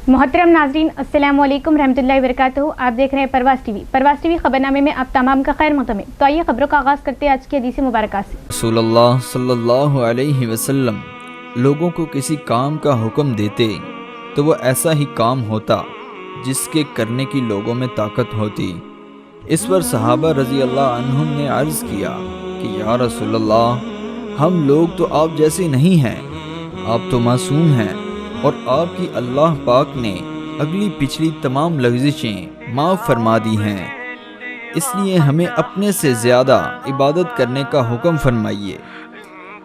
मोहतरम नाजरीन, अस्सलाम वालेकुम रहमतुल्लाहि व बरकातहू। आप देख रहे हैं परवाज़ टीवी खबरनामे में आप तमाम का खैर मक़दम है। तो आइए खबरों का आगाज़ करते हैं आज की हदीस मुबारक से। रसूलुल्लाह सल्लल्लाहु अलैहि वसल्लम लोगों को किसी काम का हुक्म देते तो वो ऐसा ही काम होता जिसके करने की लोगों में ताकत होती। इस पर सहाबा रज़ी अल्लाह अन्हुम ने अर्ज़ किया कि या रसूलल्लाह, हम लोग तो आप जैसे नहीं हैं, आप तो मासूम हैं और आपकी अल्लाह पाक ने अगली पिछली तमाम लग़ज़िशें माफ़ फरमा दी हैं, इसलिए हमें अपने से ज़्यादा इबादत करने का हुक्म फरमाइए।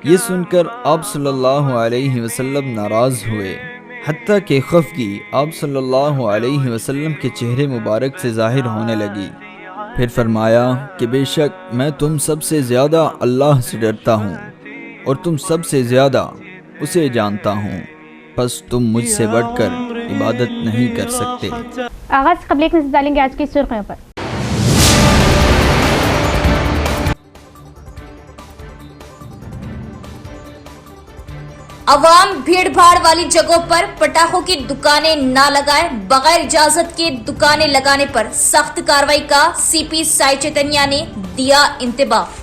ये सुनकर आप सल्लल्लाहु अलैहि वसल्लम नाराज़ हुए, हत्ता कि खफ़गी आप सल्लल्लाहु अलैहि वसल्लम के चेहरे मुबारक से ज़ाहिर होने लगी। फिर फरमाया कि बेशक मैं तुम सबसे ज़्यादा अल्लाह से डरता हूँ और तुम सबसे ज़्यादा उसे जानता हूँ, बस तुम मुझसे बढ़कर इबादत नहीं कर सकते। आगाज़ से क़बल एक नज़र डालेंगे आज की सुर्ख़ियों पर। अवाम भीड़ भाड़ वाली जगहों पर पटाखों की दुकानें ना लगाएं। बगैर इजाजत के दुकानें लगाने पर सख्त कार्रवाई का सीपी साई चैतन्या ने दिया इंतबाह।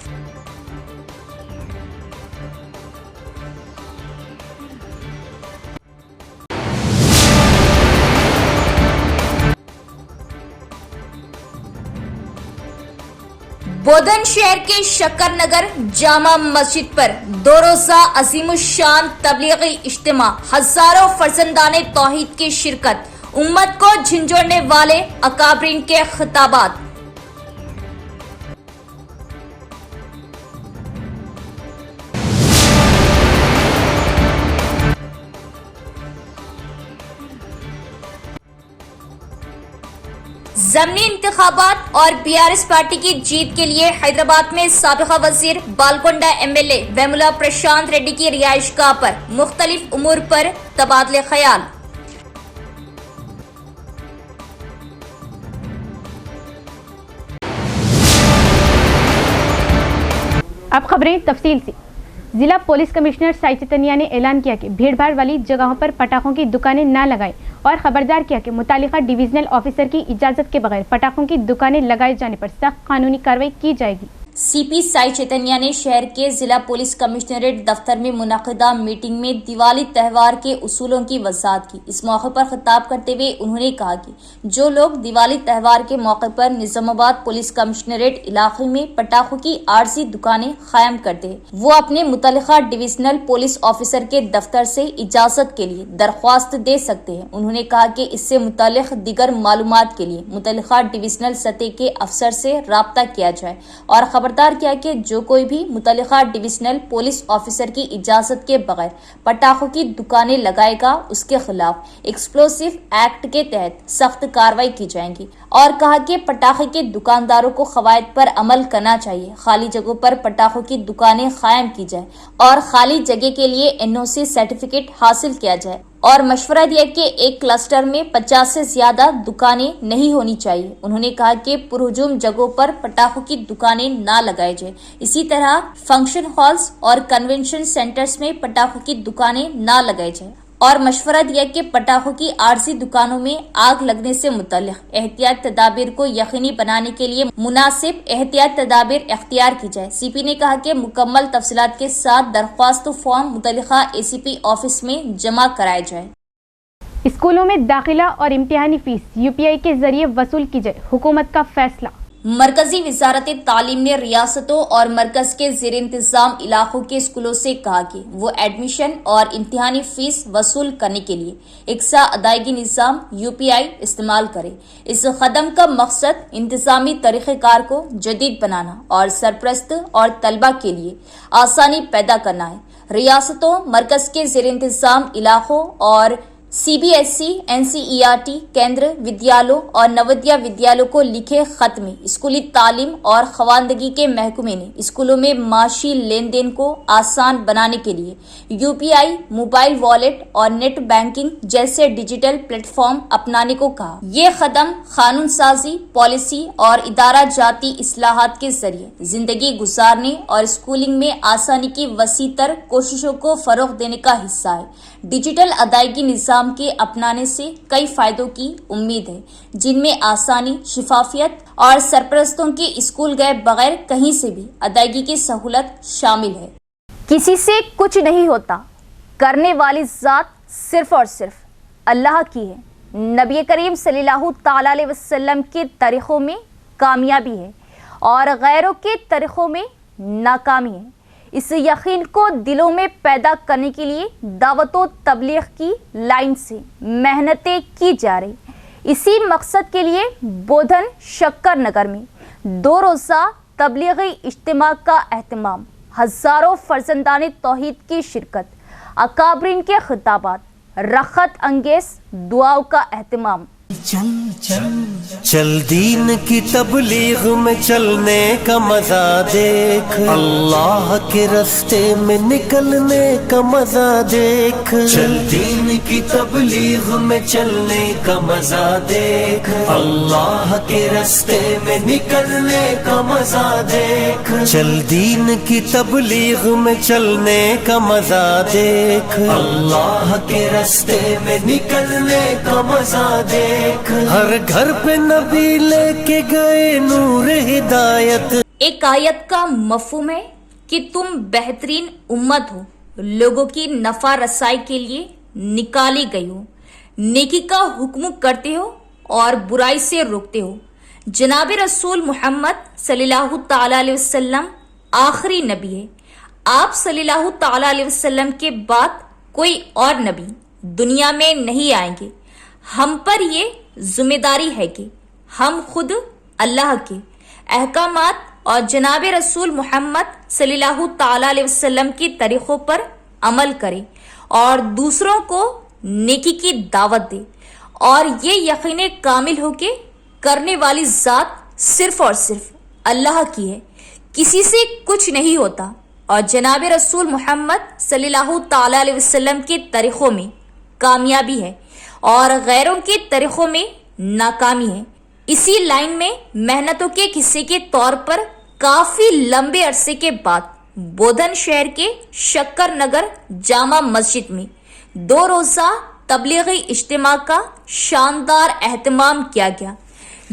बोधन शहर के शक्कर नगर जामा मस्जिद पर 2 रोज़ा अज़ीमुश्शान तबलीगी इज्तिमा, हजारों फर्जंदाने तौहीद की शिरकत, उम्मत को झिंझोड़ने वाले अकाबरीन के खिताबात। ज़मीनी इंतखाबात और बीआरएस पार्टी की जीत के लिए हैदराबाद में साबिका वजीर बालकोंडा एमएलए वेमुला प्रशांत रेड्डी की रिहाइशगाह पर मुख्तलिफ उमूर पर तबादले ख्याल। अब खबरें तफसील से। जिला पुलिस कमिश्नर साई चैतन्या ने ऐलान किया कि भीड़ भाड़ वाली जगहों पर पटाखों की दुकानें न लगाएं और खबरदार किया कि मुतालिका डिवीजनल ऑफिसर की इजाजत के बगैर पटाखों की दुकानें लगाए जाने पर सख्त कानूनी कार्रवाई की जाएगी। सीपी साई चैतन्या ने शहर के जिला पुलिस कमिश्नरेट दफ्तर में मुनक़िदा मीटिंग में दिवाली त्यौहार के उसूलों की वज़ाहत की। इस मौके पर खिताब करते हुए उन्होंने कहा कि जो लोग दिवाली त्यौहार के मौके पर निज़ामाबाद पुलिस कमिश्नरेट इलाके में पटाखों की आरजी दुकानें कायम करते हैं, वो अपने मुतल्लिका डिविजनल पुलिस ऑफिसर के दफ्तर से इजाजत के लिए दरख्वास्त दे सकते हैं। उन्होंने कहा कि इससे मुतल्लिक दीगर मालूमात के लिए मुतल्लिका डिविजनल सतह के अफसर से राब्ता किया जाए और खबरदार किया कि जो कोई भी मुतल्लिका डिविजनल पुलिस ऑफिसर की इजाजत के बगैर पटाखों की दुकानें लगाएगा, उसके खिलाफ एक्सप्लोसिव एक्ट के तहत सख्त कार्रवाई की जाएगी। और कहा कि पटाखे के दुकानदारों को कवायद पर अमल करना चाहिए, खाली जगहों पर पटाखों की दुकानें कायम की जाए और खाली जगह के लिए एनओसी सर्टिफिकेट हासिल किया जाए और मशवरा दिया कि एक क्लस्टर में 50 से ज्यादा दुकानें नहीं होनी चाहिए। उन्होंने कहा कि पुरहुजूम जगहों पर पटाखों की दुकानें ना लगाई जाए। इसी तरह फंक्शन हॉल्स और कन्वेंशन सेंटर्स में पटाखों की दुकानें ना लगाई जाए और मशवरा दिया कि पटाखों की आरजी दुकानों में आग लगने से मुतल्लिक एहतियात तदाबीर को यकीनी बनाने के लिए मुनासिब एहतियात तदाबीर इख्तियार की जाए। सीपी ने कहा कि मुकम्मल तफसीलात के साथ दरख्वास्त फॉर्म मुतल्लिका एसीपी ऑफिस में जमा कराए जाए। स्कूलों में दाखिला और इम्तिहानी फीस यूपीआई के जरिए वसूल की जाए, हुकूमत का फैसला। मरकजी वजारत तालीम ने रियासतों और मरकज के ज़ेर इंतजाम इलाकों के स्कूलों से कहा कि वो एडमिशन और इम्तिहानी फीस वसूल करने के लिए इकसा अदायगी निज़ाम यूपीआई इस्तेमाल करे। इस कदम का मकसद इंतजामी तरीक़ेकार को जदीद बनाना और सरपरस्त और तलबा के लिए आसानी पैदा करना है। रियासतों, मरकज के ज़ेर इंतजाम इलाकों और सीबीएसई, एनसीईआरटी केंद्र विद्यालयों और नवोदय विद्यालयों को लिखे खत में स्कूली तालीम और खवानदगी के महकमे ने स्कूलों में माशी लेन देन को आसान बनाने के लिए यूपीआई, मोबाइल वॉलेट और नेट बैंकिंग जैसे डिजिटल प्लेटफॉर्म अपनाने को कहा। ये कदम कानून साजी, पॉलिसी और इदारा जाती इस्लाहात के जरिए जिंदगी गुजारने और स्कूलिंग में आसानी की वसीतर कोशिशों को फरोग देने का हिस्सा है। डिजिटल अदायगी निज़ाम के अपनाने से कई फायदों की उम्मीद है, जिनमें आसानी, शिफाफियत और सरपरस्तों के स्कूल गए बगैर कहीं से भी अदायगी की सहूलत शामिल है। किसी से कुछ नहीं होता, करने वाली ज़ात सिर्फ और सिर्फ अल्लाह की है। नबी करीम सल्लल्लाहु ताला अलैहि वसल्लम के तरीक़ों में कामयाबी है और गैरों के तरीक़ों में नाकामी है। इस यकीन को दिलों में पैदा करने के लिए दावत व तबलीग की लाइन से मेहनतें की जा रही। इसी मकसद के लिए बोधन शक्कर नगर में 2 रोज़ा तबलीगी इज्तिमा का एहतमाम, हज़ारों फर्जंदाने तौहीद की शिरकत, अकाबरीन के खिताबात, रखत अंगेज दुआओं का एहतमाम। चल चल चल दीन की तबलीग में चलने का मजा देख, अल्लाह के रास्ते में निकलने का मजा देख। चल दीन की तबलीग में चलने का मजा देख, अल्लाह के रास्ते में निकलने का मजा देख। चल दीन की तबलीग में चलने का मजा देख, अल्लाह के रास्ते में निकलने का मजा देख। हर घर पे नबी लेके गए नूर हिदायत। एक आयत का मफहूम है कि तुम बेहतरीन उम्मत हो, लोगों की नफा रसाई के लिए निकाली गई हो, नेकी का हुक्म करते हो और बुराई से रोकते हो। जनाब रसूल मोहम्मद सल्लल्लाहु ताला अलैहि वसल्लम आखिरी नबी है। आप सल्लल्लाहु ताला अलैहि वसल्लम के बाद कोई और नबी दुनिया में नहीं आएंगे। हम पर ये जिम्मेदारी है कि हम खुद अल्लाह के अहकामात और जनाब रसूल मोहम्मद सल्लल्लाहु ताला अलैहि वसल्लम के तरीक़ों पर अमल करें और दूसरों को नेकी की दावत दें और ये यकीन कामिल हो कि करने वाली ज़ात सिर्फ और सिर्फ अल्लाह की है, किसी से कुछ नहीं होता और जनाब रसूल मोहम्मद सल्लल्लाहु ताला अलैहि वसल्लम के तरीक़ों में कामयाबी है और गैरों के तरीक़ों में नाकामी है। इसी लाइन में मेहनतों के हिस्से के तौर पर काफ़ी लंबे अरसे के बाद बोधन शहर के शक्कर नगर जामा मस्जिद में 2 रोज़ा तबलीगी इज्तिमा का शानदार एहतमाम किया गया,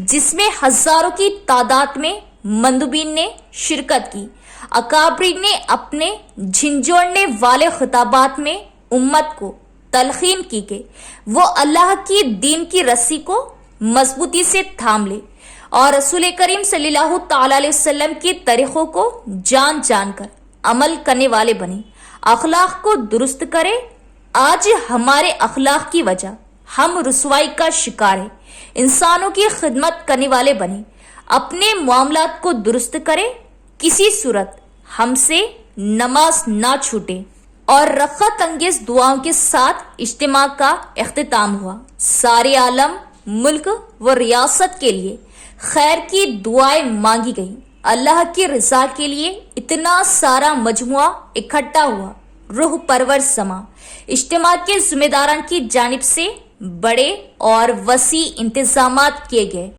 जिसमें हज़ारों की तादाद में मंदुबीन ने शिरकत की। अकाबरीन ने अपने झिंझोड़ने वाले खिताबात में उम्मत को तलखीन की कि वो अल्लाह की दीन की रस्सी को मजबूती से थाम ले और रसूल करीम सल्लल्लाहु ताला अलैहि वसल्लम के तरीक़ों को जान जान कर अमल करने वाले बने, अखलाक को दुरुस्त करे। आज हमारे अखलाक की वजह हम रुसवाई का शिकार है। इंसानों की खिदमत करने वाले बने, अपने मामलात को दुरुस्त करे, किसी सूरत हमसे नमाज ना छूटे और रखत अंगेज दुआओं के साथ इज्तिमा का इख्तिताम हुआ। सारे आलम, मुल्क व रियासत के लिए खैर की दुआएं मांगी गई। अल्लाह की रज़ा के लिए इतना सारा मजमुआ इकट्ठा हुआ। रूह परवर समा इज्तिमा के जिम्मेदारान की जानिब से बड़े और वसी इंतजामात किए गए।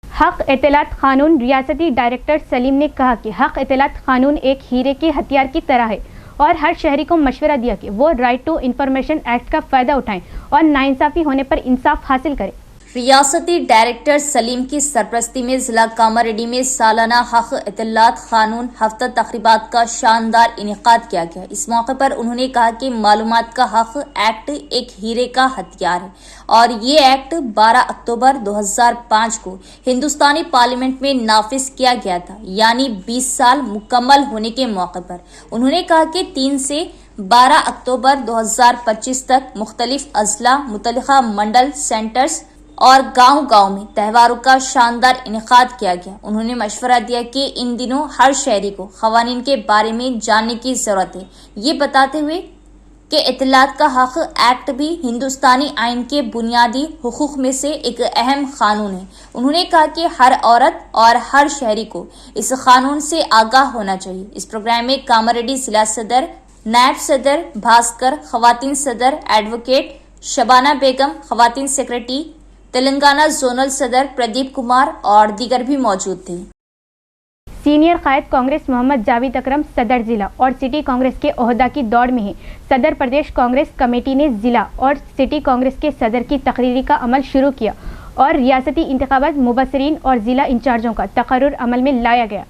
हक इत्तलात कानून रियासती डायरेक्टर सलीम ने कहा कि हक इत्तलात कानून एक हीरे के हथियार की तरह है और हर शहरी को मशवरा दिया कि वो राइट टू इंफॉर्मेशन एक्ट का फ़ायदा उठाएं और नाइंसाफ़ी होने पर इंसाफ हासिल करें। रियासती डायरेक्टर सलीम की सरपरस्ती में जिला कामारेड्डी में सालाना हक इत्तलात कानून हफ्ता तकरीबात का शानदार इनेकाद किया गया। इस मौके पर उन्होंने कहा कि मालूमात का हक एक्ट एक हीरे का हथियार है और ये एक्ट 12 अक्टूबर 2005 को हिंदुस्तानी पार्लियामेंट में नाफिज किया गया था, यानी 20 साल मुकम्मल होने के मौके पर उन्होंने कहा कि 3 से 12 अक्टूबर 2025 तक मुख्तलिफ अजला, मुतल्लिका मंडल, सेंटर्स और गांव-गांव में त्योहारों का शानदार इनेकाद किया गया। उन्होंने मशवरा दिया कि इन दिनों हर शहरी को क़वानीन के बारे में जानने की ज़रूरत है, ये बताते हुए कि इत्तलात का हक एक्ट भी हिंदुस्तानी आइन के बुनियादी हुकूक में से एक अहम कानून है। उन्होंने कहा कि हर औरत और हर शहरी को इस कानून से आगाह होना चाहिए। इस प्रोग्राम में कामारेड्डी जिला सदर, नायब सदर भास्कर, खवातीन सदर एडवोकेट शबाना बेगम, खवातीन सेक्रेटरी तेलंगाना जोनल सदर प्रदीप कुमार और दीगर भी मौजूद थे। सीनियर कायद कांग्रेस मोहम्मद जावेद अकरम सदर जिला और सिटी कांग्रेस के ओहदा की दौड़ में है। सदर प्रदेश कांग्रेस कमेटी ने जिला और सिटी कांग्रेस के सदर की तकरीरी का अमल शुरू किया और रियासती इंतखाबात मुबसरीन और जिला इंचार्जों का तकर्रुर अमल में लाया गया।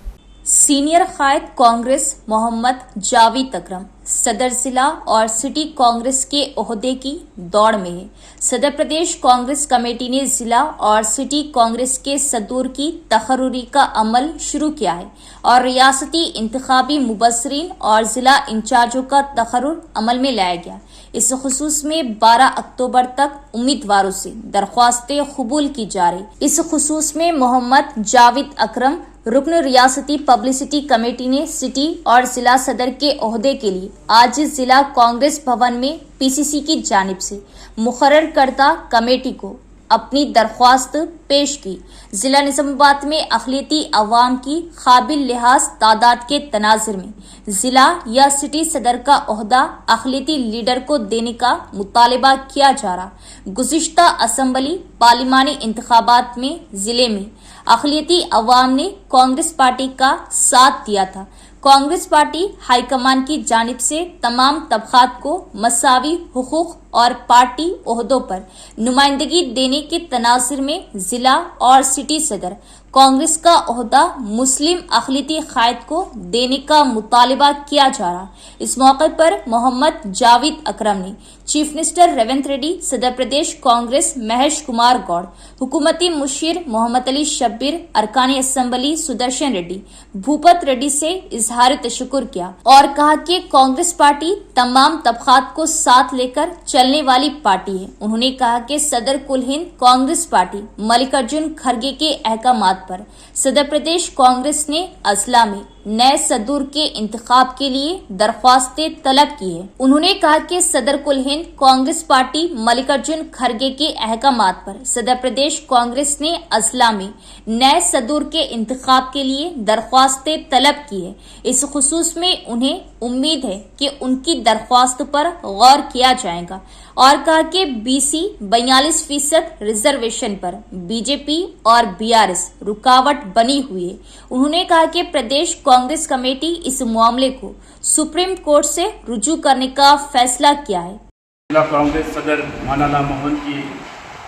सीनियर कायद कांग्रेस मोहम्मद जावेद अकरम सदर जिला और सिटी कांग्रेस के ओहदे की दौड़ में है। सदर प्रदेश कांग्रेस कमेटी ने जिला और सिटी कांग्रेस के सदूर की तकर्रुरी का अमल शुरू किया है और रियासती इंतखाबी मुबसरीन और जिला इंचार्जों का तकर्रुर अमल में लाया गया। इस खुसूस में 12 अक्टूबर तक उम्मीदवारों से दरख्वास्तें कबूल की जा रही। इस खुसूस में मोहम्मद जावेद अकरम रुकन रियासती पब्लिसिटी कमेटी ने सिटी और जिला सदर के ओहदे के लिए आज जिला कांग्रेस भवन में पीसीसी की जानिब से मुकर्रर करदा कमेटी को अपनी दरख्वास्त पेश की। जिला निजामाबाद में अक़लियती अवाम की काबिल लिहाज तादाद के तनाज़ुर में जिला या सिटी सदर का ओहदा अक़लियती लीडर को देने का मुतालबा किया जा रहा। गुज़िश्ता असम्बली पार्लिमानी इंतखाबात में जिले में अक़लियती अवाम ने कांग्रेस पार्टी का साथ दिया था। कांग्रेस पार्टी हाईकमान की जानिब से तमाम तबक़ात को मसावी हुकूक और पार्टी ओहदों पर नुमाइंदगी देने के तनाज़ुर में जिला और सिटी सदर कांग्रेस का ओहदा मुस्लिम अक़लियती कायद को देने का मुतालबा किया जा रहा। इस मौके पर मोहम्मद जावेद अकरम ने चीफ मिनिस्टर रेवंत रेड्डी, सदर प्रदेश कांग्रेस महेश कुमार गौड़, हुकूमती मुशीर मोहम्मद अली शब्बीर, अरकानी असम्बली सुदर्शन रेड्डी, भूपत रेड्डी से इजहार तशक्कुर किया और कहा कि कांग्रेस पार्टी तमाम तबक़ात को साथ लेकर चलने वाली पार्टी है। उन्होंने कहा कि सदर कुल हिंद कांग्रेस पार्टी मल्लिकार्जुन खड़गे के अहकामात पर सदर प्रदेश कांग्रेस ने अजला में नए सदूर के इंतखाब के लिए दरख्वास्तें तलब की है। उन्होंने कहा कि सदर कुल हिंद कांग्रेस पार्टी मल्लिकार्जुन खड़गे के अहकामात पर सदर प्रदेश कांग्रेस ने अजला में नए सदूर के इंतखाब के लिए दरख्वास्तें तलब की है। इस खुसूस में उन्हें उम्मीद है कि उनकी दरख्वास्त पर गौर किया जाएगा और कहा कि BC 42% रिजर्वेशन पर बीजेपी और BRS रुकावट बनी हुई है। उन्होंने कहा कि प्रदेश कांग्रेस कमेटी इस मामले को सुप्रीम कोर्ट से रुजू करने का फैसला किया है। जिला कांग्रेस सदर मौलाना मोहन की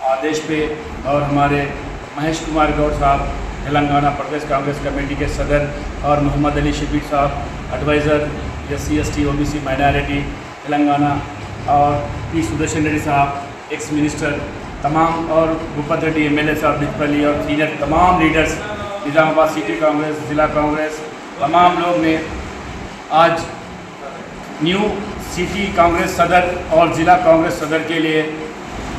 आदेश पे और हमारे महेश कुमार गौड़ साहब तेलंगाना प्रदेश कांग्रेस कमेटी के सदर और मोहम्मद अली शब्बीर साहब adviser SC ST OBC minority Telangana और P सुदर्शन रेड्डी साहब एक्स मिनिस्टर तमाम और भूपत रेड्डी MLA साहब डिस्पली और सीनियर तमाम लीडर्स निजामाबाद सिटी कांग्रेस जिला कांग्रेस तमाम लोग ने आज न्यू सिटी कांग्रेस सदर और ज़िला कांग्रेस सदर के लिए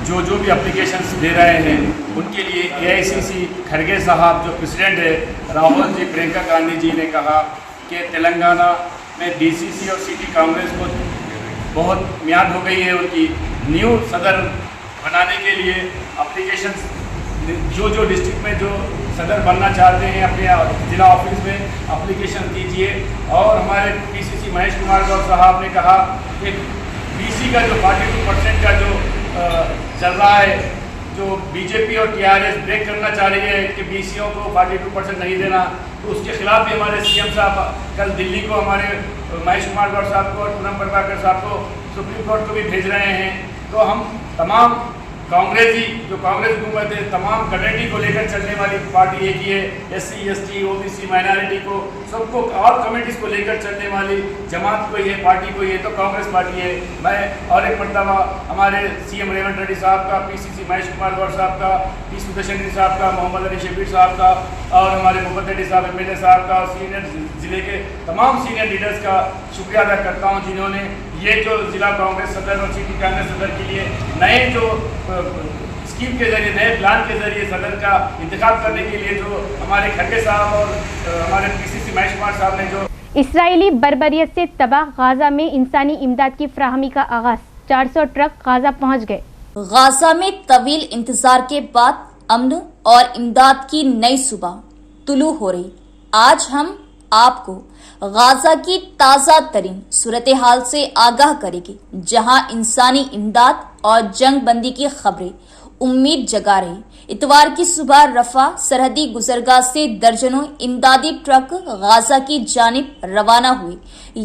जो भी एप्लीकेशंस दे रहे हैं उनके लिए AICC खड़गे साहब जो प्रेसिडेंट है राहुल जी प्रियंका गांधी जी ने कहा कि तेलंगाना में DCC और सिटी कांग्रेस को बहुत मियाद हो गई है उनकी न्यू सदर बनाने के लिए एप्लीकेशंस जो डिस्ट्रिक्ट में जो सदर बनना चाहते हैं अपने ज़िला ऑफिस में एप्लीकेशन दीजिए। और हमारे PCC महेश कुमार गौड़ साहब ने कहा कि BC का जो 42% का जो चल रहा है, जो बीजेपी और TRS ब्रेक करना चाह रही है कि BCओं को 42% नहीं देना, तो उसके खिलाफ भी हमारे CM साहब कल दिल्ली को हमारे महेश कुमार गौड़ साहब को और पूनम प्रभाकर साहब को सुप्रीम कोर्ट को भी भेज रहे हैं। तो हम तमाम कांग्रेसी जो कांग्रेस हुकूमत है तमाम कम्युनिटी को लेकर चलने वाली पार्टी एक ही है। SC ST OBC माइनॉरिटी को सबको और कम्युनिटीज़ को लेकर चलने वाली जमात कोई है, पार्टी कोई है तो कांग्रेस पार्टी है। मैं और एक मरतबा हमारे CM रेवंत रेड्डी साहब का, PCC महेश कुमार गौड़ साहब का, P सुदर्शन रेड्डी साहब का, मोहम्मद अली शब्बीर साहब का और हमारे भूपत रेड्डी साहब MLA साहब का और सीनियर ज़िले के तमाम सीनियर लीडर्स का शुक्रिया अदा करता हूँ जिन्होंने ये जो ज़िला कांग्रेस सदर और सिटी कांग्रेस सदर के लिए नए जो स्कीम के जरिए नए प्लान के जरिए सदर का इंतखाब करने के लिए जो हमारे खड़गे साहब और हमारे PCC महेश कुमार साहब ने जो इसराइली बर्बरियत से तबाह गाजा में इंसानी इमदाद की फ्राहमी का आगाज, 400 ट्रक गाजा पहुंच गए। गाजा में तवील इंतजार के बाद अमन और इमदाद की नई सुबह तुलू हो रही। आज हम आपको गाजा की ताज़ा तरीन सूरत हाल से आगाह करेंगे, जहां इंसानी इमदाद और जंग बंदी की खबरें उम्मीद जगा रही। इतवार की सुबह रफा सरहदी गुजरगाह से दर्जनों इमदादी ट्रक गाजा की जानिब रवाना हुए।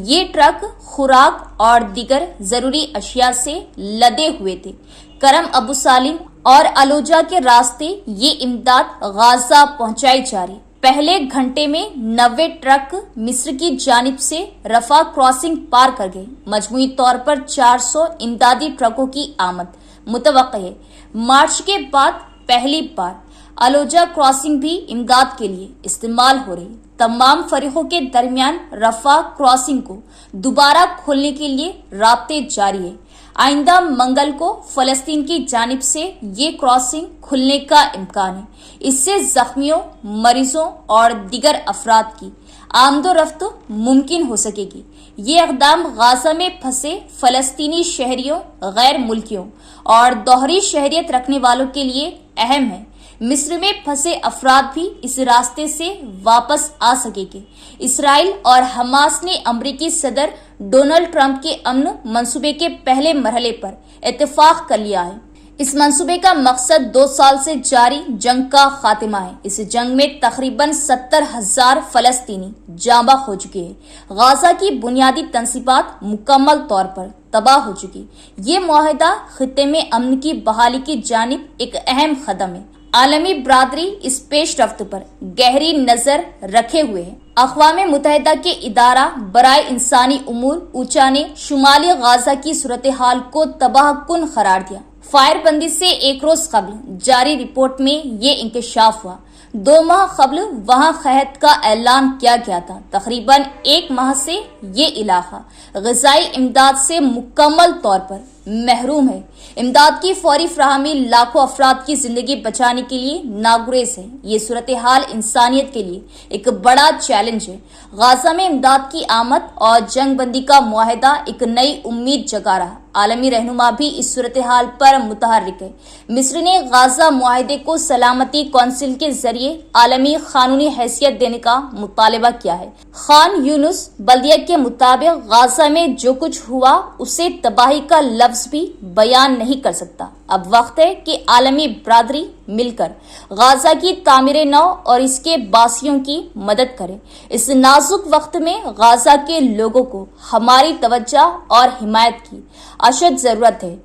ये ट्रक खुराक और दीगर जरूरी अशिया से लदे हुए थे। करम अबू सालिम और अलोजा के रास्ते ये इमदाद गाजा पहुंचाई जा रही। पहले घंटे में 90 ट्रक मिस्र की जानिब से रफा क्रॉसिंग पार कर गए। मजमूई तौर पर 400 इमदादी ट्रकों की आमद मुतवक्के है। मार्च के बाद पहली बार अलोजा क्रॉसिंग भी इमदाद के लिए इस्तेमाल हो रही। तमाम फरीकों के दरमियान रफा क्रॉसिंग को दोबारा खोलने के लिए राब्ते जारी है। आइंदा मंगल को फलस्तीन की जानिब से ये क्रॉसिंग खुलने का इम्कान है। इससे जख्मियों, मरीजों और दिगर अफराद की आमदोरफ्त मुमकिन हो सकेगी। ये इक़दाम गाजा में फंसे फलस्तीनी शहरियों, गैर मुल्कियों और दोहरी शहरियत रखने वालों के लिए अहम है। मिस्र में फंसे अफराद भी इस रास्ते से वापस आ सकेंगे। इसराइल और हमास ने अमरीकी सदर डोनाल्ड ट्रंप के अमन मंसूबे के पहले मरहले पर इत्तेफाक कर लिया है। इस मंसूबे का मकसद 2 साल से जारी जंग का खात्मा है। इस जंग में तकरीबन 70,000 फलस्तीनी जांबा हो चुके हैं। गाजा की बुनियादी तंसीबात मुकम्मल तौर पर तबाह हो चुकी। ये मुआहदा खित्ते में अमन की बहाली की जानिब एक अहम कदम है। आलमी बरादरी इस पेशरफ्त पर गहरी नजर रखे हुए है। अक़वाम मुत्तहिदा के इदारा बराए इंसानी उमूर ऊंचा ने शुमाली गाजा की सूरत हाल को तबाह कुन करार दिया। फायरबंदी से एक रोज कबल जारी रिपोर्ट में ये इंकशाफ हुआ। 2 माह कबल वहां खहत का ऐलान किया गया था। तकरीबन 1 माह से ये इलाका ग़िज़ाई इमदाद से मुकम्मल तौर पर महरूम है। इमदाद की फौरी फराहमी लाखों अफराद की जिंदगी बचाने के लिए नागुरेज है। ये सूरत हाल इंसानियत के लिए एक बड़ा चैलेंज है। गाजा में इमदाद की आमद और जंग बंदी का मुआहदा एक नई उम्मीद जगा रहा। आलमी रहनुमा भी इस सूरत हाल पर मुतहर्रिक है। मिस्र ने गाजा मुआहदे को सलामती कौंसिल के जरिए आलमी कानूनी हैसियत देने का मुतालबा किया है। खान यूनुस बल्दिया के मुताबिक गाजा में जो कुछ हुआ उसे तबाही का लफ्ज भी बयान नहीं कर सकता। अब वक्त है कि आलमी बरादरी मिलकर गाजा की तामीर नौ और इसके बासियों की मदद करे। इस नाजुक वक्त में गाजा के लोगों को हमारी तवज्जो और हिमायत की अशद जरूरत है।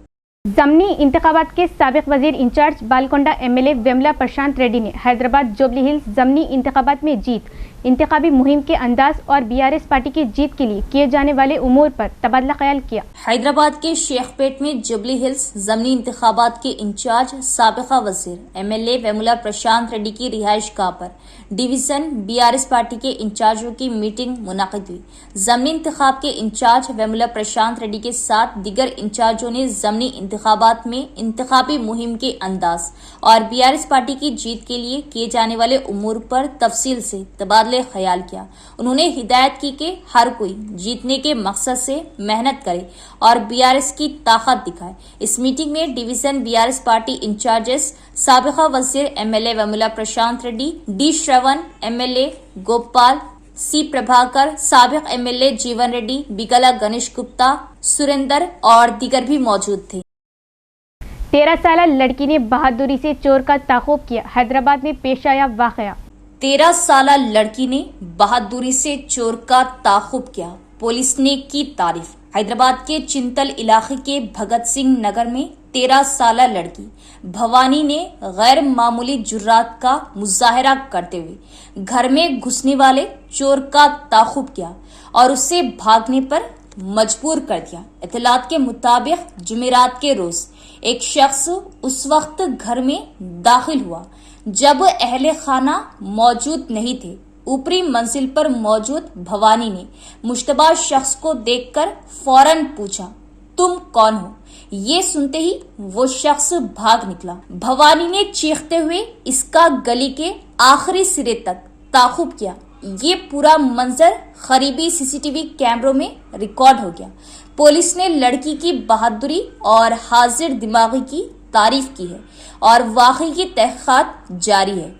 ज़मनी इंतखाबात के साबिक वजीर इंचार्ज बालकोंडा एमएलए वेमुला प्रशांत रेड्डी ने हैदराबाद जुबली हिल्स ज़मनी इंतखाबात में जीत, इंतखाबी मुहिम के अंदाज और बीआरएस पार्टी की जीत के लिए किए जाने वाले उमूर पर तबादला ख्याल किया। हैदराबाद के शेखपेट में जुबली हिल्स ज़मनी इंतखाबात के इंचार्ज साबिका वजीर एमएलए वेमुला प्रशांत रेड्डी की रिहाइश गाह पर डिवीजन बीआरएस पार्टी के इंचार्जों की मीटिंग मुनाकिद हुई। ज़मनी इंतखाब के इंचार्ज वेमुला प्रशांत रेड्डी के साथ दीगर इंचार्जों ने ज़मनी इंतखाबात में इंतखाबी मुहिम के अंदाज और बीआरएस पार्टी की जीत के लिए किए जाने वाले उमूर पर तफसील से तबादले ख्याल किया। उन्होंने हिदायत की कि हर कोई जीतने के मकसद से मेहनत करे और बीआरएस की ताकत दिखाए। इस मीटिंग में डिवीजन बीआरएस पार्टी इंचार्जेस साबिका वजीर एमएलए वेमुला प्रशांत रेड्डी, डी श्रवण एमएलए गोपाल, सी प्रभाकर, साबिक एमएलए जीवन रेड्डी, बिगला गणेश गुप्ता, सुरेंदर और दीगर भी मौजूद थे। 13 साला लड़की ने बहादुरी से चोर का ताक़ुब किया। हैदराबाद में पेश आया वाक़या। 13 साला लड़की ने बहादुरी से चोर का ताक़ुब किया। पुलिस ने की तारीफ। हैदराबाद के चिंतल इलाके के भगत सिंह नगर में 13 साला लड़की भवानी ने गैर मामूली जुर्रात का मुजाहरा करते हुए घर में घुसने वाले चोर का ताक़ुब किया और उससे भागने पर मजबूर कर दिया। इत्तलात के मुताबिक जुमेरात के रोज एक शख्स उस वक्त घर में दाखिल हुआ जब अहले खाना मौजूद नहीं थे। ऊपरी मंजिल पर मौजूद भवानी ने मुश्तबा शख्स को देखकर फौरन पूछा, तुम कौन हो? ये सुनते ही वो शख्स भाग निकला। भवानी ने चीखते हुए इसका गली के आखिरी सिरे तक ताक़ुब किया। ये पूरा मंजर करीबी सीसीटीवी कैमरों में रिकॉर्ड हो गया। पुलिस ने लड़की की बहादुरी और हाजिर दिमागी की तारीफ की है और वाकई की तहक़ीक़ात जारी है।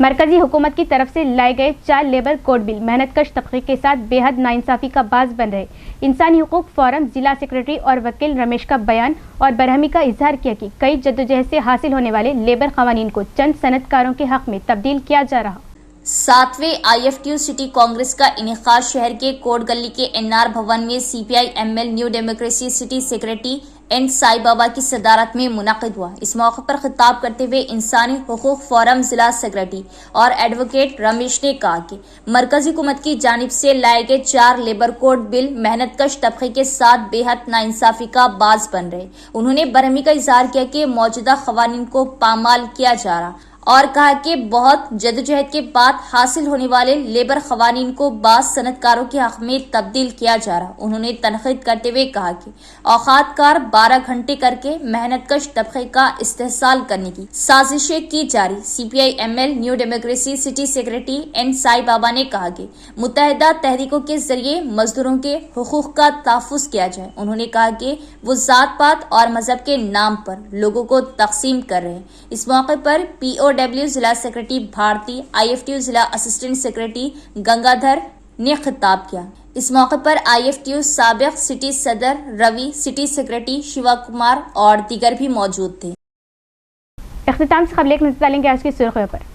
مرکزی حکومت کی طرف سے لائے گئے 4 لیبر کوڈ بل محنت کش طبقے کے ساتھ بے حد ناانصافی کا باعث بن رہے. انسانی حقوق فورم ضلع سیکرٹری اور وکیل رمیش کا بیان اور برہمی کا اظہار کیا کہ کئی جدوجہد سے حاصل ہونے والے لیبر قوانین کو چند صنعت کاروں کے حق میں تبدیل کیا جا رہا. 7ویں IFTU سٹی کانگریس کا انعقاد شہر کے کوٹ گلی کے NR بھون میں CPI ML New Democracy city secretary N Sai Baba کی صدارت میں منعقد ہوا. اس موقع پر خطاب کرتے ہوئے انسانی حقوق فورم ضلع سیکرٹری اور ایڈوکیٹ رمیش نے کہا کہ مرکزی حکومت کی جانب سے لائے گئے 4 لیبر کوڈ بل محنت کش طبقے کے ساتھ بے حد ناانصافی کا باعث بن رہے. انہوں نے برہمی کا اظہار کیا کہ موجودہ قوانین کو پامال کیا جا رہا اور کہا کہ بہت جدوجہد کے بعد حاصل ہونے والے لیبر قوانین کو بعض صنعت کاروں کے حق میں تبدیل کیا جا رہا. انہوں نے تنقید کرتے ہوئے کہا کہ اوقات کار 12 گھنٹے کر کے محنت کش طبقے کا استحصال کرنے کی سازشیں کی جا رہی. CPI ML New Democracy city secretary N Sai Baba نے کہا کہ متحدہ تحریکوں کے ذریعے مزدوروں کے حقوق کا تحفظ کیا جائے. انہوں نے کہا کہ وہ ذات پات اور مذہب کے نام پر لوگوں کو تقسیم کر رہے ہیں. اس موقع پر POW ضلع سیکرٹری بھارتی، IFTU ضلع اسسٹنٹ سیکرٹری گنگادھر نے خطاب کیا. اس موقع پر IFTU سابق سٹی صدر روی، سٹی سیکرٹری شیوا کمار اور دیگر بھی موجود تھے. اختتام سے قبل ایک نظر ڈالیں گے آج کی سرخیوں پر.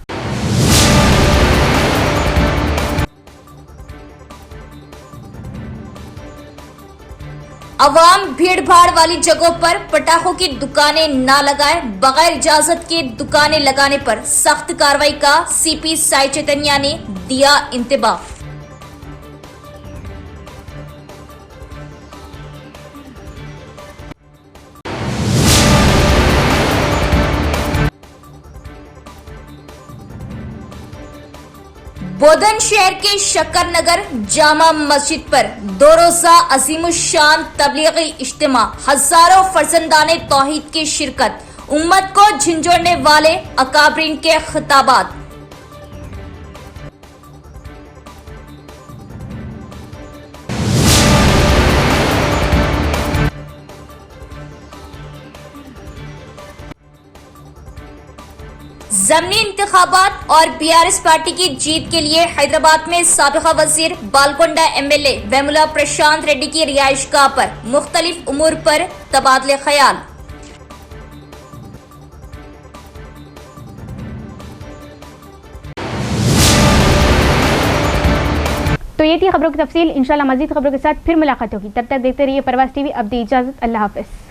عوام بھیڑ بھاڑ والی جگہوں پر پٹاخوں کی دکانیں نہ لگائیں. بغیر اجازت کے دکانیں لگانے پر سخت کارروائی کا CP سائی چیتنیا نے دیا انتباہ. بودن شہر کے شکر نگر جامع مسجد پر 2 روزہ عظیم الشان تبلیغی اجتماع. ہزاروں فرزندان توحید کی شرکت. امت کو جھنجھوڑنے والے اکابرین کے خطابات. ضمنی انتخابات اور BRS پارٹی کی جیت کے لیے حیدرآباد میں سابقہ وزیر بالکنڈہ MLA ویمولا پرشانت ریڈی کی رہائش گاہ پر مختلف امور پر تبادلہ خیال. تو یہ تھی خبروں کی تفصیل. انشاءاللہ مزید خبروں کے ساتھ پھر ملاقات ہوگی. تب تک دیکھتے رہیے پرواز TV. اب دی اجازت. اللہ حافظ.